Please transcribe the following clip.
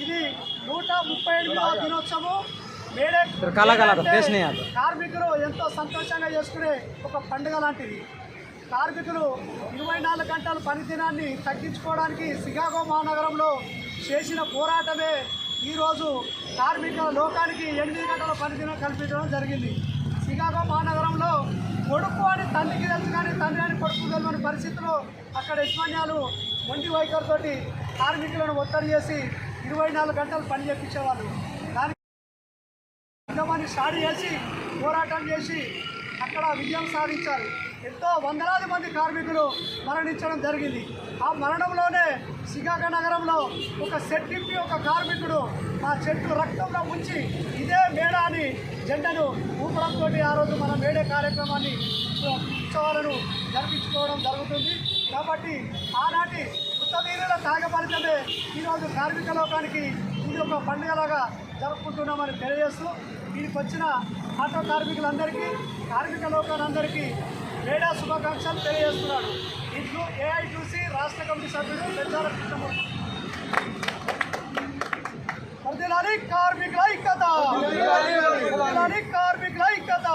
ఇది 138వ దినోత్సవం. మేడే కార్మికులు ఎంతో సంతోషంగా చేసుకునే ఒక పండుగ లాంటిది. కార్మికులు 24 గంటల పనిదినాన్ని తగ్గించుకోవడానికి షికాగో మహానగరంలో చేసిన పోరాటమే ఈరోజు కార్మిక లోకానికి 8 గంటల పనిదినం కల్పించడం జరిగింది. షికాగో మహానగరంలో కొడుకు అని తండ్రికి తెలుసు కానీ తండ్రి అని కొడుకు తెలియని పరిస్థితుల్లో అక్కడ యజమాన్యాలు మొండి వైఖరితోటి కార్మికులను ఒత్తిడి చేసి 24 గంటలు పని చేయించేవాళ్ళు. దానికి స్టార్ట్ చేసి పోరాటం చేసి అక్కడ విజయం సాధించారు. ఎంతో వందలాది మంది కార్మికులు మరణించడం జరిగింది. ఆ మరణంలోనే షికాగో నగరంలో ఒక సెట్టింపి ఒక కార్మికుడు ఆ చెట్టు రక్తంలో ఉంచి ఇదే మేడా అని జెండాను ఊపడంతో ఆ రోజు మన మేడే కార్యక్రమాన్ని ఉత్సవాలను జరిపించుకోవడం జరుగుతుంది. కాబట్టి ఆనాటి ఉత్తమీరుల త్యాగఫలితమే ఈరోజు కార్మిక లోకానికి ఇది ఒక పండుగలాగా జరుపుకుంటున్నామని తెలియజేస్తూ దీనికి వచ్చిన ఆటో కార్మికులందరికీ కార్మిక లోకాలందరికీ మేడా శుభాకాంక్షలు తెలియజేస్తున్నాడు. ఇంట్లో ఏఐటీసీ రాష్ట్ర కమిటీ సభ్యుడు పెద్దాల కృష్ణమూర్తి. వర్ధిల్లాలి కార్మికుల ఐక్యత, వర్ధిల్లాలి కార్మికుల ఐక్యత.